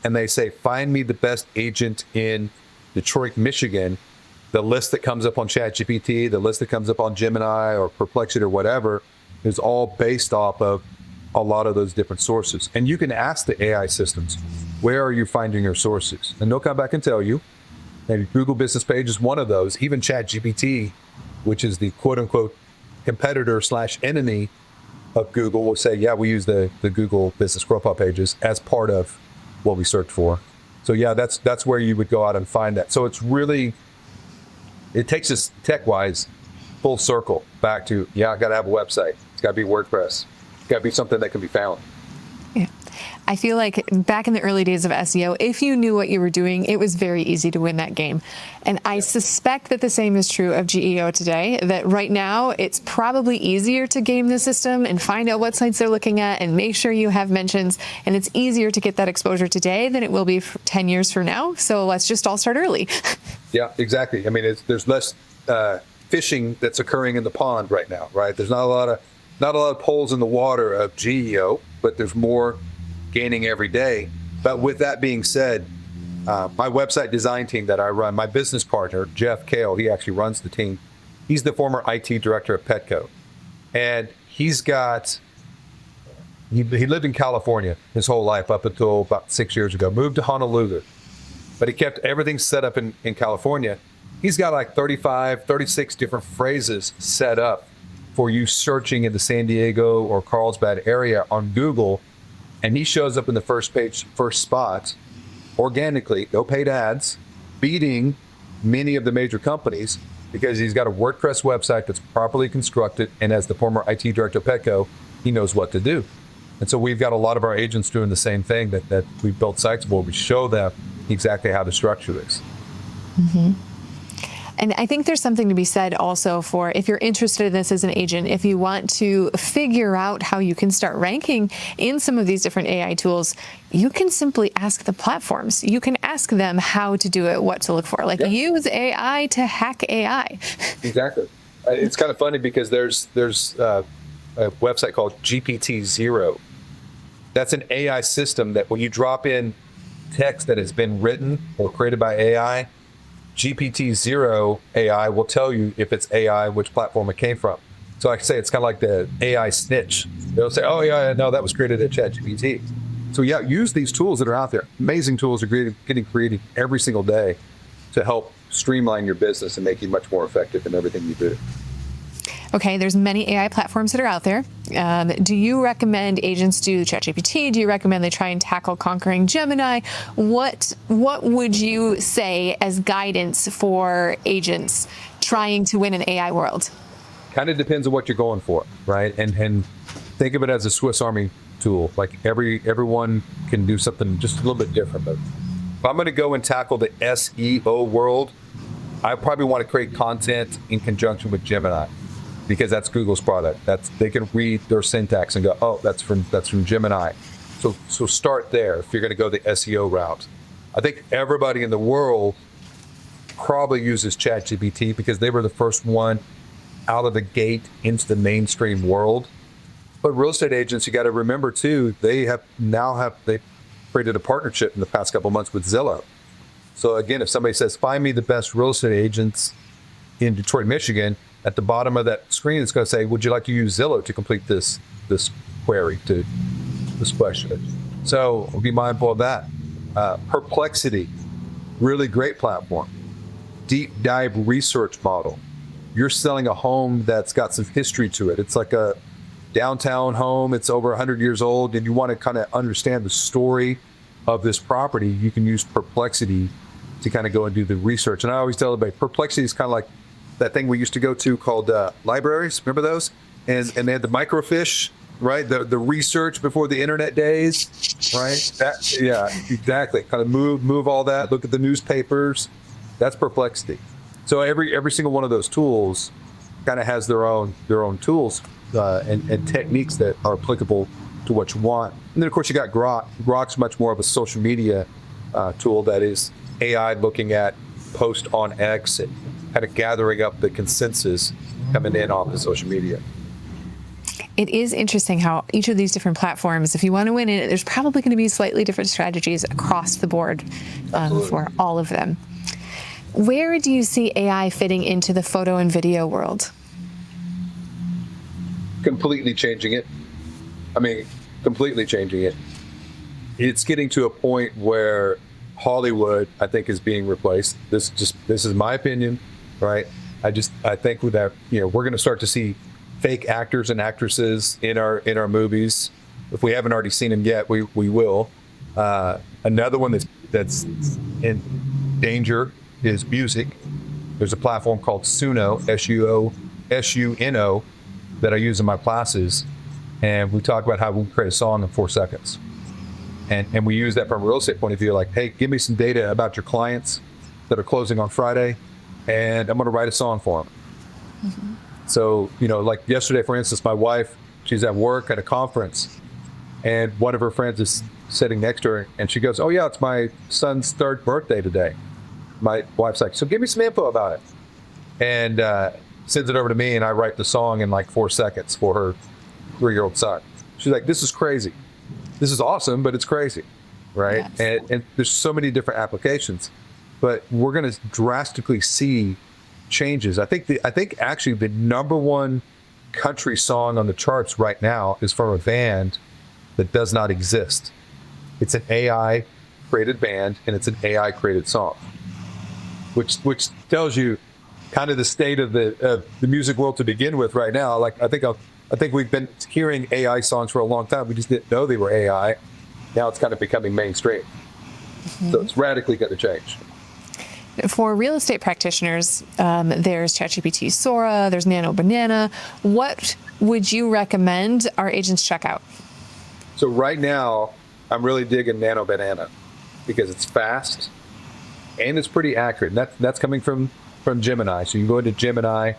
and they say, find me the best agent in Detroit, Michigan, the list that comes up on ChatGPT, the list that comes up on Gemini or Perplexity or whatever, is all based off of a lot of those different sources. And you can ask the AI systems, where are you finding your sources? And they'll come back and tell you. Maybe Google Business Page is one of those. Even ChatGPT, which is the quote unquote competitor / enemy of Google, will say, yeah, we use the Google Business Profile pages as part of what we search for. So yeah, that's where you would go out and find that. So it's really, it takes us tech-wise full circle back to, yeah, I got to have a website. It's got to be WordPress. It's got to be something that can be found. Yeah. I feel like back in the early days of SEO, if you knew what you were doing, it was very easy to win that game. And I suspect that the same is true of GEO today, that right now it's probably easier to game the system and find out what sites they're looking at and make sure you have mentions. And it's easier to get that exposure today than it will be 10 years from now. So let's just all start early. Yeah, exactly. I mean, there's less fishing that's occurring in the pond right now, right? There's not a lot of poles in the water of GEO, but there's more gaining every day. But with that being said, my website design team that I run, my business partner, Jeff Kale, he actually runs the team. He's the former IT director at Petco. And he lived in California his whole life up until about 6 years ago, moved to Honolulu. But he kept everything set up in California. He's got like 35, 36 different phrases set up for you searching in the San Diego or Carlsbad area on Google. And he shows up in the first spot, organically, no paid ads, beating many of the major companies because he's got a WordPress website that's properly constructed. And as the former IT director of Petco, he knows what to do. And so we've got a lot of our agents doing the same thing that we built sites where we show them exactly how to structure this. And I think there's something to be said also for if you're interested in this as an agent, if you want to figure out how you can start ranking in some of these different AI tools, you can simply ask the platforms. You can ask them how to do it, what to look for. Like use AI to hack AI. Exactly. It's kind of funny because there's a website called GPT-0. That's an AI system that when you drop in text that has been written or created by AI, GPT-0 AI will tell you if it's AI, which platform it came from. So I can say it's kind of like the AI snitch. They'll say, oh yeah, no, that was created at ChatGPT. So yeah, use these tools that are out there. Amazing tools are getting created every single day to help streamline your business and make you much more effective in everything you do. Okay, there's many AI platforms that are out there. Do you recommend agents do ChatGPT? Do you recommend they try and tackle conquering Gemini? What would you say as guidance for agents trying to win an AI world? Kind of depends on what you're going for, right? And think of it as a Swiss Army tool. Like everyone can do something just a little bit different. But if I'm going to go and tackle the SEO world, I probably want to create content in conjunction with Gemini, because that's Google's product. They can read their syntax and go, oh, that's from Gemini. So start there if you're going to go the SEO route. I think everybody in the world probably uses ChatGPT because they were the first one out of the gate into the mainstream world. But real estate agents, you got to remember too, they created a partnership in the past couple of months with Zillow. So again, if somebody says, find me the best real estate agents in Detroit, Michigan, at the bottom of that screen, it's going to say, would you like to use Zillow to complete this query, to this question? So be mindful of that. Perplexity, really great platform. Deep dive research model. You're selling a home that's got some history to it. It's like a downtown home. It's over 100 years old, and you want to kind of understand the story of this property. You can use Perplexity to kind of go and do the research. And I always tell everybody, Perplexity is kind of like that thing we used to go to called libraries. Remember those? And they had the microfiche, right? The research before the internet days, right? Yeah, exactly. Kind of move all that. Look at the newspapers. That's Perplexity. So every single one of those tools kind of has their own tools and techniques that are applicable to what you want. And then of course you got Grok. Grok's much more of a social media tool that is AI looking at post on X and kind of gathering up the consensus coming in off the social media. It is interesting how each of these different platforms, if you want to win it, there's probably going to be slightly different strategies across the board for all of them. Where do you see AI fitting into the photo and video world? Completely changing it. I mean, completely changing it. It's getting to a point where Hollywood, I think, is being replaced. This is my opinion, right? I think with that, we're going to start to see fake actors and actresses in our movies. If we haven't already seen them yet, we will. Another one that's in danger is music. There's a platform called Suno, SUNO, that I use in my classes, and we talk about how we create a song in 4 seconds. And we use that from a real estate point of view, like, hey, give me some data about your clients that are closing on Friday, and I'm going to write a song for them. Mm-hmm. So, like yesterday, for instance, my wife, she's at work at a conference, and one of her friends is sitting next to her, and she goes, oh yeah, it's my son's 3rd birthday today. My wife's like, so give me some info about it. And sends it over to me, and I write the song in like 4 seconds for her 3-year-old son. She's like, this is crazy. This is awesome, but it's crazy, right? Yes. And there's so many different applications, but we're going to drastically see changes. I think actually the #1 country song on the charts right now is from a band that does not exist. It's an AI created band, and it's an AI created song, which tells you kind of the state of the music world to begin with right now. Like I think we've been hearing AI songs for a long time. We just didn't know they were AI. Now it's kind of becoming mainstream. Mm-hmm. So it's radically going to change. For real estate practitioners, there's ChatGPT Sora, there's Nano Banana. What would you recommend our agents check out? So right now, I'm really digging Nano Banana because it's fast and it's pretty accurate. And that's coming from Gemini. So you can go into Gemini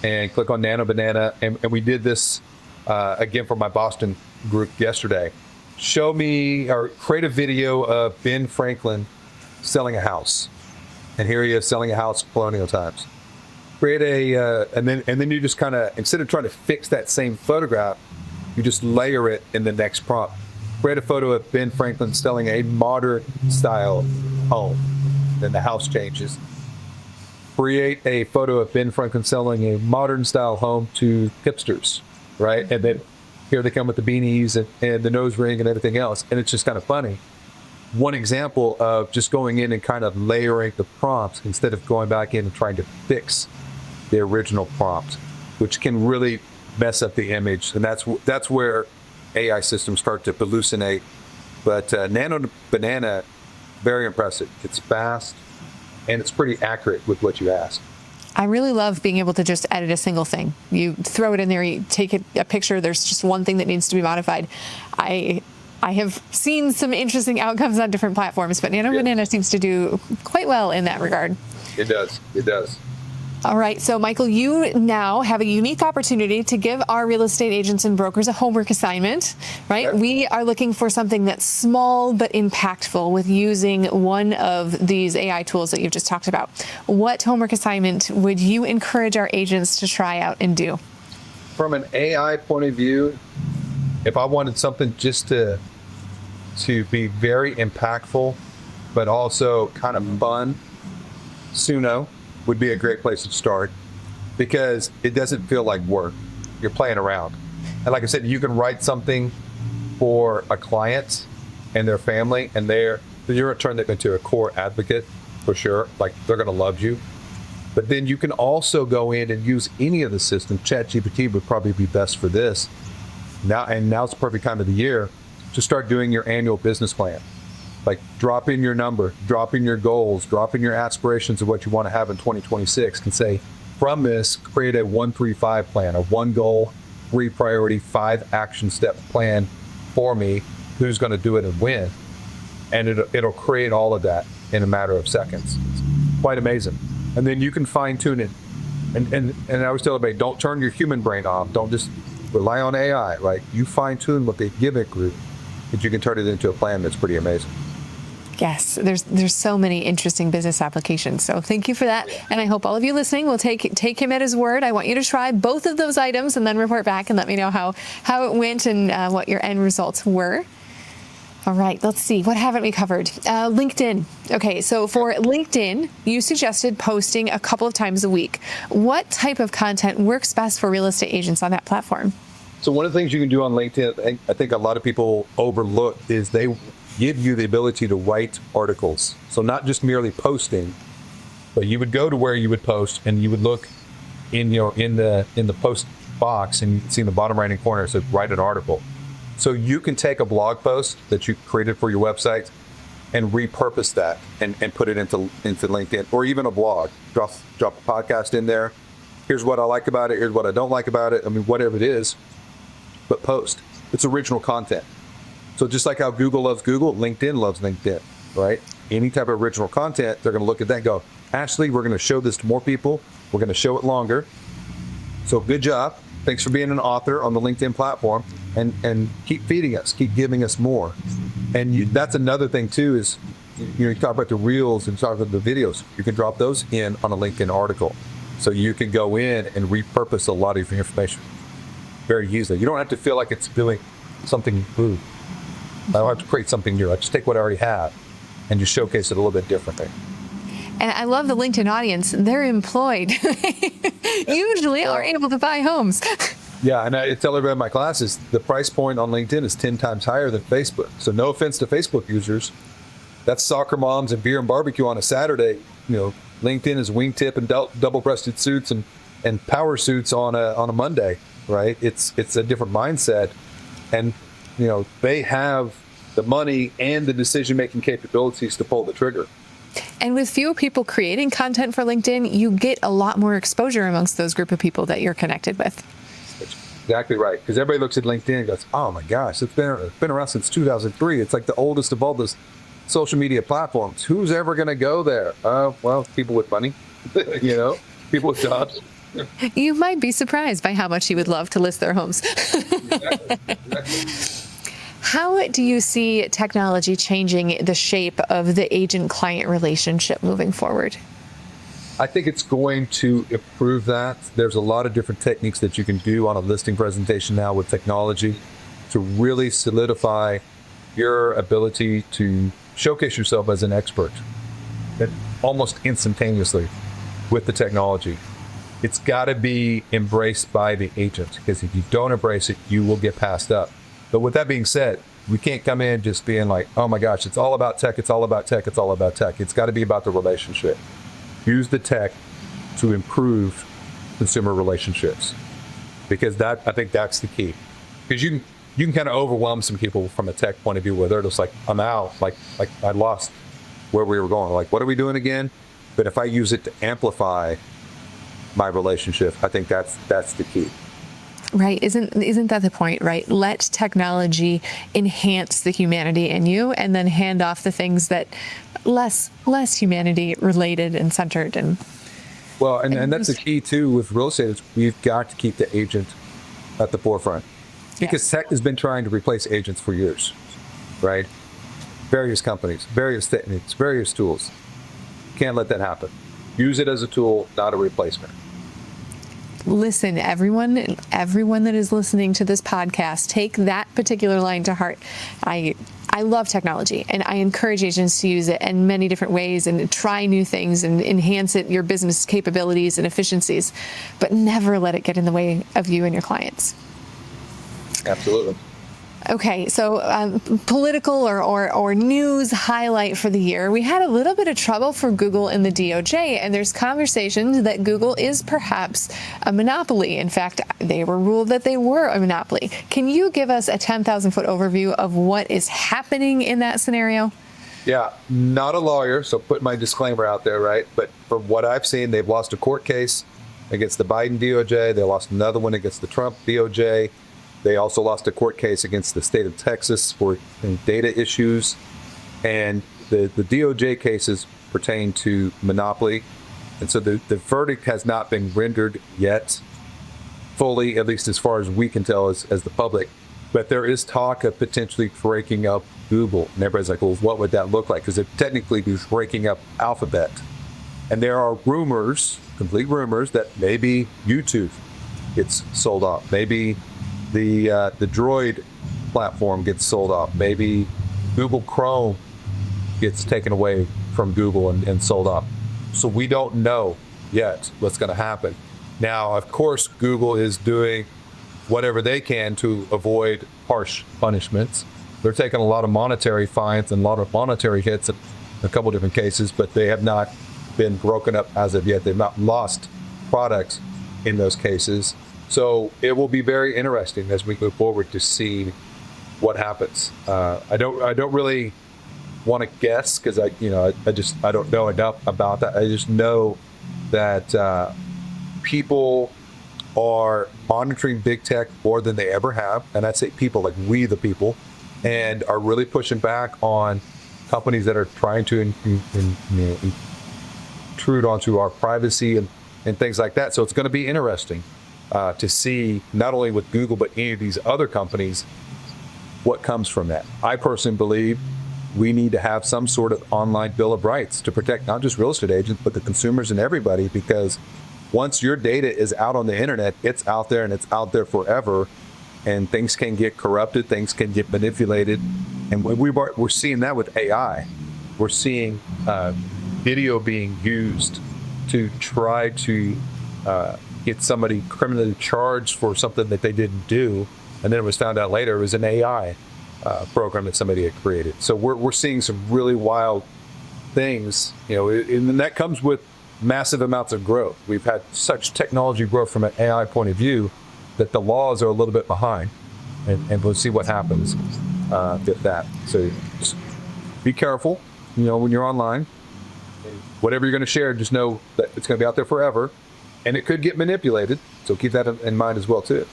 and click on Nano Banana. And we did this again for my Boston group yesterday. Show me or create a video of Ben Franklin selling a house. And here he is selling a house colonial times. Create and then you just kind of, instead of trying to fix that same photograph, you just layer it in the next prompt. Create a photo of Ben Franklin selling a modern style home. Then the house changes. Create a photo of Ben Franklin selling a modern style home to hipsters, right? And then here they come with the beanies and the nose ring and everything else. And it's just kind of funny. One example of just going in and kind of layering the prompts instead of going back in and trying to fix the original prompt, which can really mess up the image. And that's where AI systems start to hallucinate. But Nano Banana, very impressive. It's fast and it's pretty accurate with what you ask. I really love being able to just edit a single thing. You throw it in there, you take a picture, there's just one thing that needs to be modified. I have seen some interesting outcomes on different platforms, but Nano Banana seems to do quite well in that regard. It does. It does. All right. So, Michael, you now have a unique opportunity to give our real estate agents and brokers a homework assignment, right? Okay. We are looking for something that's small but impactful with using one of these AI tools that you've just talked about. What homework assignment would you encourage our agents to try out and do? From an AI point of view, if I wanted something just to be very impactful, but also kind of fun, Suno would be a great place to start because it doesn't feel like work. You're playing around. And like I said, you can write something for a client and their family, and you're going to turn them into a core advocate for sure. Like they're going to love you. But then you can also go in and use any of the systems. ChatGPT would probably be best for this. Now's the perfect time of the year to start doing your annual business plan. Like drop in your number, drop in your goals, drop in your aspirations of what you want to have in 2026, and say, from this, create a 1-3-5 plan, a 1 goal, 3 priority, 5 action step plan for me, who's going to do it and when. And it'll create all of that in a matter of seconds. It's quite amazing. And then you can fine tune it. And I always tell everybody, don't turn your human brain off. Don't just rely on AI, right? You fine tune what they give it group, that you can turn it into a plan that's pretty amazing. Yes, there's so many interesting business applications. So thank you for that. And I hope all of you listening will take him at his word. I want you to try both of those items and then report back and let me know how it went and what your end results were. All right, let's see. What haven't we covered? LinkedIn. Okay, so for LinkedIn, you suggested posting a couple of times a week. What type of content works best for real estate agents on that platform? So one of the things you can do on LinkedIn, I think a lot of people overlook, is they give you the ability to write articles. So not just merely posting, but you would go to where you would post and you would look in the post box and you can see in the bottom right hand corner it says write an article. So you can take a blog post that you created for your website and repurpose that and put it into LinkedIn, or even a blog. Drop a podcast in there. Here's what I like about it. Here's what I don't like about it. I mean, whatever it is, but post. It's original content. So just like how Google loves Google, LinkedIn loves LinkedIn, right? Any type of original content, they're going to look at that and go, Ashley, we're going to show this to more people. We're going to show it longer. So good job. Thanks for being an author on the LinkedIn platform, and keep feeding us, keep giving us more. And that's another thing too is, you talk about the reels and talk about the videos. You can drop those in on a LinkedIn article. So you can go in and repurpose a lot of your information very easily. You don't have to feel like it's doing something new. I don't have to create something new. I just take what I already have and just showcase it a little bit differently. And I love the LinkedIn audience. They're employed. Usually are able to buy homes. Yeah, and I tell everybody in my classes, the price point on LinkedIn is 10 times higher than Facebook. So no offense to Facebook users. That's soccer moms and beer and barbecue on a Saturday. LinkedIn is wingtip and double-breasted suits and power suits on a Monday, right? It's a different mindset. And they have the money and the decision-making capabilities to pull the trigger. And with fewer people creating content for LinkedIn, you get a lot more exposure amongst those group of people that you're connected with. Exactly right. Because everybody looks at LinkedIn and goes, oh my gosh, it's been around since 2003. It's like the oldest of all those social media platforms. Who's ever going to go there? Well, people with money, people with jobs. You might be surprised by how much you would love to list their homes. Exactly. How do you see technology changing the shape of the agent-client relationship moving forward? I think it's going to improve that. There's a lot of different techniques that you can do on a listing presentation now with technology to really solidify your ability to showcase yourself as an expert almost instantaneously with the technology. It's got to be embraced by the agent, because if you don't embrace it, you will get passed up. But with that being said, we can't come in just being like, oh my gosh, it's all about tech, it's all about tech, it's all about tech. It's got to be about the relationship. Use the tech to improve consumer relationships, because I think that's the key. Because you can kind of overwhelm some people from a tech point of view, where they're just like, I'm out, like I lost where we were going. Like, what are we doing again? But if I use it to amplify my relationship, I think that's the key. Right. Isn't that the point, right? Let technology enhance the humanity in you, and then hand off the things that less humanity related and centered. And that's the key too with real estate, is we've got to keep the agent at the forefront, because tech has been trying to replace agents for years, right? Various companies, various techniques, various tools. Can't let that happen. Use it as a tool, not a replacement. Listen, everyone that is listening to this podcast, take that particular line to heart. I love technology, and I encourage agents to use it in many different ways and try new things and enhance your business capabilities and efficiencies, but never let it get in the way of you and your clients. Absolutely. Okay, so political or news highlight for the year. We had a little bit of trouble for Google and the DOJ, and there's conversations that Google is perhaps a monopoly. In fact, they were ruled that they were a monopoly. Can you give us a 10,000-foot overview of what is happening in that scenario? Yeah, not a lawyer, so put my disclaimer out there, right? But from what I've seen, they've lost a court case against the Biden DOJ. They lost another one against the Trump DOJ. They also lost a court case against the state of Texas for data issues. And the DOJ cases pertain to monopoly. And so the verdict has not been rendered yet fully, at least as far as we can tell as the public. But there is talk of potentially breaking up Google. And everybody's like, well, what would that look like? Because it technically be breaking up Alphabet. And there are rumors, complete rumors, that maybe YouTube gets sold off. Maybe the Droid platform gets sold off. Maybe Google Chrome gets taken away from Google and sold off. So we don't know yet what's going to happen. Now, of course, Google is doing whatever they can to avoid harsh punishments. They're taking a lot of monetary fines and a lot of monetary hits in a couple different cases, but they have not been broken up as of yet. They've not lost products in those cases. So it will be very interesting as we move forward to see what happens. I don't really want to guess, because I don't know enough about that. I just know that people are monitoring big tech more than they ever have, and I say people like we the people, and are really pushing back on companies that are trying to intrude onto our privacy and things like that. So it's going to be interesting to see, not only with Google, but any of these other companies, what comes from that. I personally believe we need to have some sort of online bill of rights to protect not just real estate agents, but the consumers and everybody, because once your data is out on the internet, it's out there and it's out there forever, and things can get corrupted, things can get manipulated. And we're seeing that with AI. We're seeing video being used to try to get somebody criminally charged for something that they didn't do, and then it was found out later it was an AI program that somebody had created. So we're seeing some really wild things, and that comes with massive amounts of growth. We've had such technology growth from an AI point of view that the laws are a little bit behind, and we'll see what happens with that. So just be careful, when you're online. Whatever you're going to share, just know that it's going to be out there forever, and it could get manipulated. So keep that in mind as well too.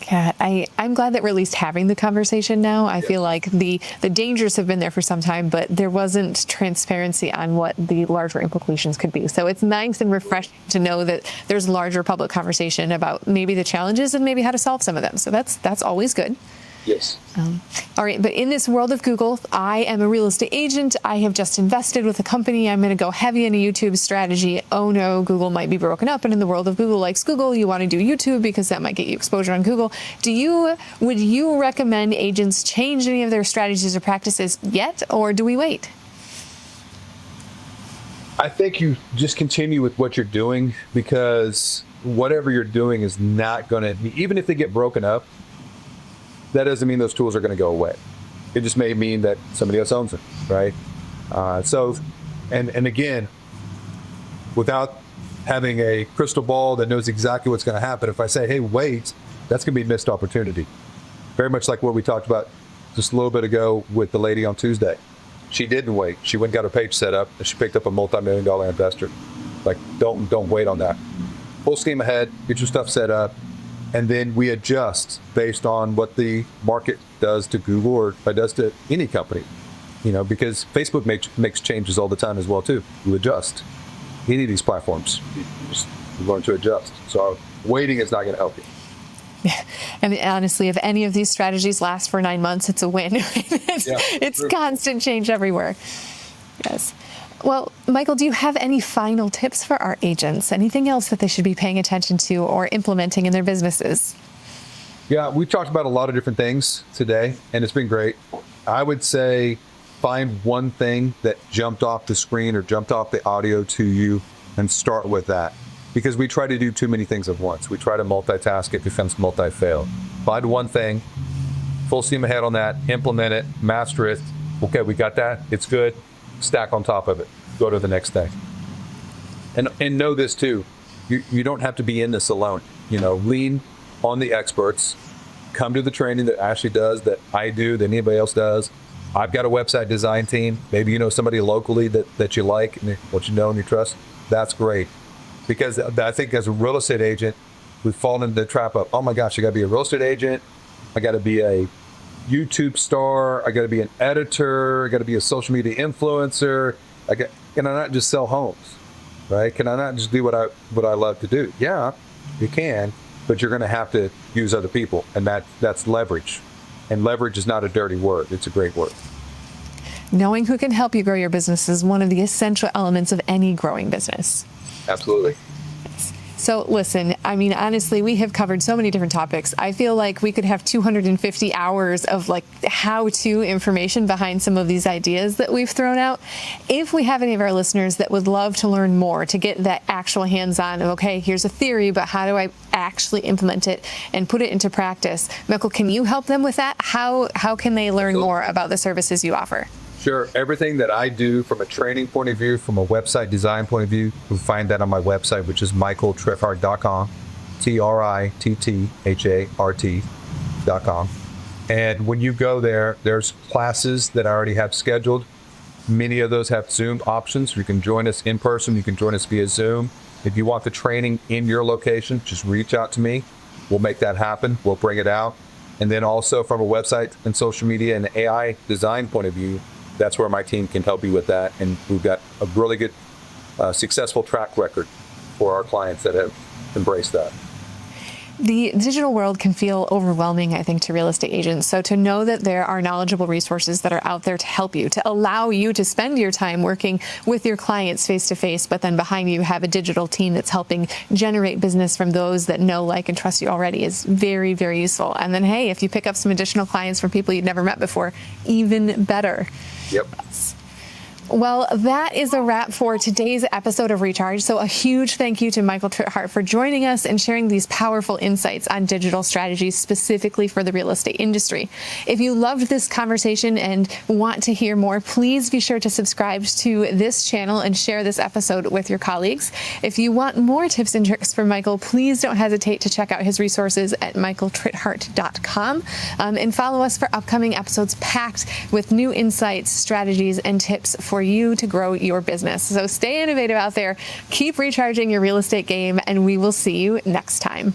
Yeah, I'm glad that we're at least having the conversation now. I feel like the dangers have been there for some time, but there wasn't transparency on what the larger implications could be. So it's nice and refreshing to know that there's larger public conversation about maybe the challenges and maybe how to solve some of them. So that's always good. Yes. All right. But in this world of Google, I am a real estate agent. I have just invested with a company. I'm going to go heavy into YouTube strategy. Oh no, Google might be broken up. And in the world of Google likes Google, you want to do YouTube because that might get you exposure on Google. Would you recommend agents change any of their strategies or practices yet, or do we wait? I think you just continue with what you're doing, because whatever you're doing is not going to, even if they get broken up, that doesn't mean those tools are going to go away. It just may mean that somebody else owns it, right? And again, without having a crystal ball that knows exactly what's going to happen, if I say, hey, wait, that's going to be a missed opportunity. Very much like what we talked about just a little bit ago with the lady on Tuesday. She didn't wait. She went and got her page set up, and she picked up a multi-million-dollar investor. Like, don't wait on that. Full steam ahead, get your stuff set up, and then we adjust based on what the market does to Google or does to any company, because Facebook makes changes all the time as well too. You adjust. Any of these platforms, you just learn to adjust. So waiting is not going to help you. Yeah. And honestly, if any of these strategies last for 9 months, it's a win. It's constant change everywhere. Yes. Well, Michael, do you have any final tips for our agents? Anything else that they should be paying attention to or implementing in their businesses? Yeah, we've talked about a lot of different things today, and it's been great. I would say find one thing that jumped off the screen or jumped off the audio to you and start with that. Because we try to do too many things at once. We try to multitask, it becomes multi-fail. Find one thing, full steam ahead on that, implement it, master it. Okay, we got that, it's good. Stack on top of it, go to the next thing. And know this too, you don't have to be in this alone. Lean on the experts, come to the training that Ashley does, that I do, that anybody else does. I've got a website design team. Maybe you know somebody locally that you like and what you know and you trust. That's great. Because I think as a real estate agent, we've fallen into the trap of, oh my gosh, I gotta be a real estate agent, I gotta be a YouTube star, I got to be an editor, I got to be a social media influencer. Can I not just sell homes, right? Can I not just do what I love to do? Yeah, you can, but you're going to have to use other people, and that's leverage. And leverage is not a dirty word; it's a great word. Knowing who can help you grow your business is one of the essential elements of any growing business. Absolutely. So listen, honestly, we have covered so many different topics. I feel like we could have 250 hours of how-to information behind some of these ideas that we've thrown out. If we have any of our listeners that would love to learn more, to get that actual hands-on, okay, here's a theory, but how do I actually implement it and put it into practice? Michael, can you help them with that? How can they learn more about the services you offer? Sure. Everything that I do from a training point of view, from a website design point of view, you'll find that on my website, which is michaeltritthart.com, TRITTHART.com. And when you go there, there's classes that I already have scheduled. Many of those have Zoom options. You can join us in person. You can join us via Zoom. If you want the training in your location, just reach out to me. We'll make that happen. We'll bring it out. And then also from a website and social media and AI design point of view, that's where my team can help you with that. And we've got a really good, successful track record for our clients that have embraced that. The digital world can feel overwhelming, I think, to real estate agents. So to know that there are knowledgeable resources that are out there to help you, to allow you to spend your time working with your clients face to face, but then behind you have a digital team that's helping generate business from those that know, like, and trust you already is very, very useful. And then, hey, if you pick up some additional clients from people you'd never met before, even better. Yep. Well, that is a wrap for today's episode of Recharge. So a huge thank you to Michael Tritthart for joining us and sharing these powerful insights on digital strategies specifically for the real estate industry. If you loved this conversation and want to hear more, please be sure to subscribe to this channel and share this episode with your colleagues. If you want more tips and tricks from Michael, please don't hesitate to check out his resources at michaeltritthart.com and follow us for upcoming episodes packed with new insights, strategies, and tips for you to grow your business. So stay innovative out there, keep recharging your real estate game, and we will see you next time.